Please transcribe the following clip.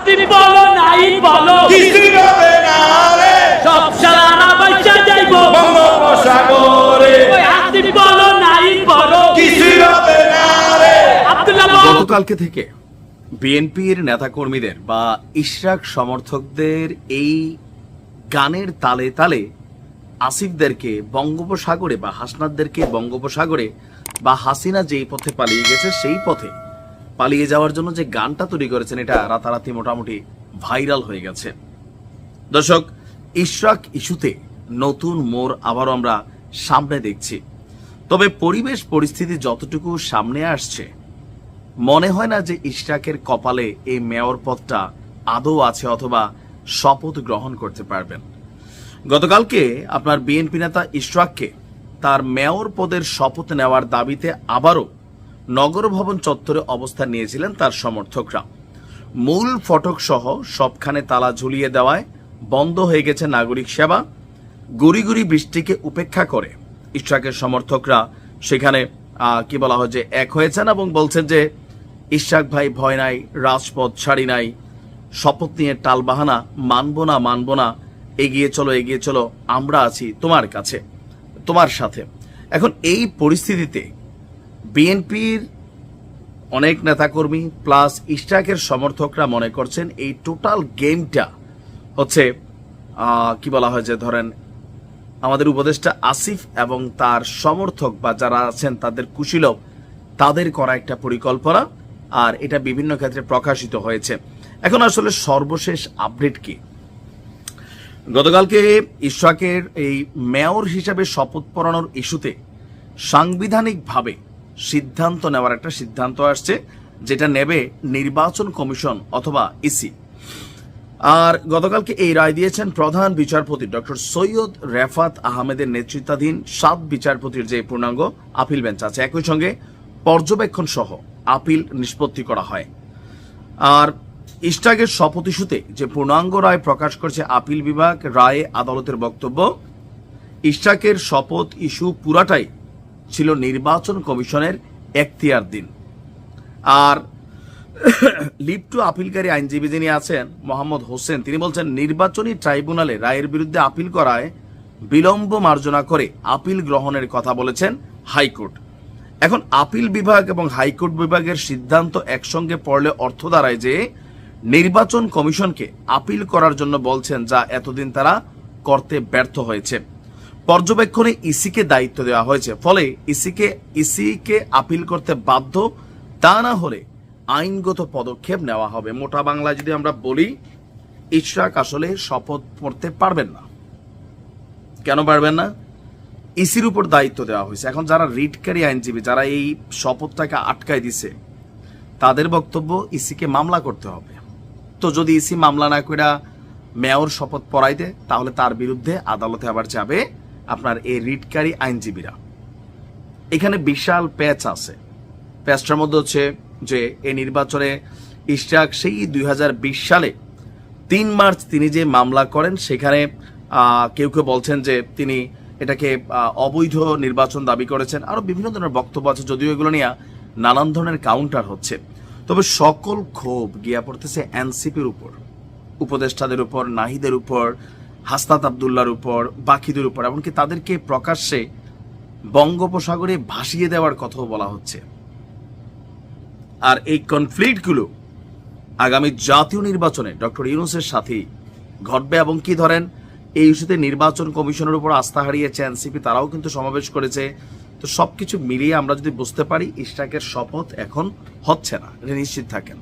আস্তি বলো নাই বলো কিছুই হবে না রে সব সারা বাইচা যাইবো বঙ্গোপসাগরে ওই আস্তি বলো নাই বলো কিছুই হবে না রে। আব্দুল্লাহ বলো গতকালকে থেকে বিএনপির নেতাকর্মীদের বা ইশরাক সমর্থকদের এই গানের তালে তালে আসিফদেরকে বঙ্গোপসাগরে বা হাসনাতদেরকে বঙ্গোপসাগরে বা হাসিনা যেই পথে পালিয়ে গেছে সেই পথে পালিয়ে যাওয়ার জন্য যে গানটা তৈরি করেছেন এটা রাতারাতি মোটামুটি ভাইরাল হয়ে গেছে। দর্শক, ইশরাক ইস্যুতে নতুন মোড় আবারও আমরা সামনে দেখছি। তবে পরিবেশ পরিস্থিতি যতটুকু সামনে আসছে মনে হয় না যে ইশরাকের কপালে এই মেয়র পদটা আদৌ আছে অথবা শপথ গ্রহণ করতে পারবেন। গতকালকে আপনার বিএনপি নেতা ইশরাককে তার মেয়র পদের শপথ নেওয়ার দাবিতে আবারও নগর ভবন চত্বরে অবস্থান নিয়েছিলেন তার সমর্থকরা। মূল ফটক সহ সবখানে তালা ঝুলিয়ে দেওয়ায় বন্ধ হয়ে গেছে নাগরিক সেবা। গুড়ি গুড়ি বৃষ্টিকে উপেক্ষা করে ইশরাকের সমর্থকরা সেখানে কি বলা হয় যে এক হয়েছেন এবং বলছেন যে ইশরাক ভাই ভয় নাই, রাজপথ ছাড়ি নাই, শপথ নিয়ে টালবাহানা মানব না, এগিয়ে চলো, আমরা আছি তোমার কাছে, তোমার সাথে। এখন এই পরিস্থিতিতে বিএনপির অনেক নেতাকর্মী প্লাস ইশরাকের সমর্থকরা মনে করছেন এই টোটাল গেমটা হচ্ছে কি বলা হয় যে ধরেন আমাদের উপদেষ্টা আসিফ এবং তার সমর্থক বা যারা আছেন তাদের কুশীলব তাদের করা একটা পরিকল্পনা, আর এটা বিভিন্ন ক্ষেত্রে প্রকাশিত হয়েছে। এখন আসলে সর্বশেষ আপডেট কি? গতকালকে ইশরাকের এই মেয়র হিসাবে শপথ পড়ানোর ইস্যুতে সাংবিধানিকভাবে সিদ্ধান্ত নেওয়ার একটা সিদ্ধান্ত আসছে, যেটা নেবে নির্বাচন কমিশন অথবা ইসি। আর গতকালকে এই রায় দিয়েছেন প্রধান বিচারপতি ডক্টর সৈয়দ রেফাত আহমেদের নেতৃত্বাধীন 7 বিচারপতির যে পূর্ণাঙ্গ আপিল বেঞ্চ আছে, একই সঙ্গে পর্যবেক্ষণ সহ আপিল নিষ্পত্তি করা হয়। আর ইশরাকের শপথ ইস্যুতে যে পূর্ণাঙ্গ রায় প্রকাশ করেছে আপিল বিভাগ, রায়ে আদালতের বক্তব্য, ইশরাকের শপথ ইস্যু পুরাটাই ছিল নির্বাচন কমিশনের এখতিয়ারধীন। আর লিভ টু আপিলকারী আইনজীবী যিনি আছেন মোহাম্মদ হোসেন, তিনি বলছেন নির্বাচনী ট্রাইব্যুনালে রায়ের বিরুদ্ধে আপিল করায় বিলম্ব মার্জনা করে আপিল গ্রহণের কথা বলেছেন হাইকোর্ট। এখন আপিল বিভাগ এবং হাইকোর্ট বিভাগের সিদ্ধান্ত একসঙ্গে পড়লে অর্থ দাঁড়ায় যে নির্বাচন কমিশনকে আপিল করার জন্য বলছেন, যা এতদিন তারা করতে ব্যর্থ হয়েছে। পর্যবেক্ষণে ইসিকে দায়িত্ব দেওয়া হয়েছে, ফলে ইসিকে আপিল করতে বাধ্য, তা না হলে আইনগত পদক্ষেপ নেওয়া হবে। মোটা বাংলায় যদি আমরা বলি, ইশরাক আসলে শপথ পড়তে পারবেন না। কেন পারবেন না? ইসির উপর দায়িত্ব দেওয়া হয়েছে। এখন যারা রিটকারী আইনজীবী, যারা এই শপথটাকে আটকায় দিছে, তাদের বক্তব্য ইসিকে মামলা করতে হবে। তো যদি ইসি মামলা না করে মেয়র শপথ পড়াই দেয়, তাহলে তার বিরুদ্ধে আদালতে আবার যাবে আপনার এই রিটকারী আইনজীবীরা। এখানে বিশাল প্যাচ আছে। প্যাচটার মধ্যে হচ্ছে যে এই নির্বাচনে ইশরাক সেই 2020 সালে 3 মার্চ তিনি যে মামলা করেন, সেখানে কেউ কেউ বলছেন যে তিনি এটাকে অবৈধ নির্বাচন দাবি করেছেন। আরো বিভিন্ন ধরনের বক্তব্য আছে, যদিও এগুলো নিয়ে নানান ধরনের কাউন্টার হচ্ছে। তবে সকল ক্ষোভ গিয়া পড়তেছে এনসিপির উপর, উপদেষ্টাদের উপর, নাহিদের উপর, হাসনাত আব্দুল্লাহর উপর, বাকিদের উপর, এমনকি তাদেরকে প্রকাশ্যে বঙ্গোপসাগরে ভাসিয়ে দেওয়ার কথাও বলা হচ্ছে। আর এই কনফ্লিক্টগুলো আগামী জাতীয় নির্বাচনে ডক্টর ইউনূসের সাথেই ঘটবে। এবং কি ধরেন এই ইস্যুতে নির্বাচন কমিশনের উপর আস্থা হারিয়েছে এনসিপি, তারাও কিন্তু সমাবেশ করেছে। তো সবকিছু মিলিয়ে আমরা যদি বুঝতে পারি ইশরাকের শপথ এখন হচ্ছে না, এটা নিশ্চিত থাকেন।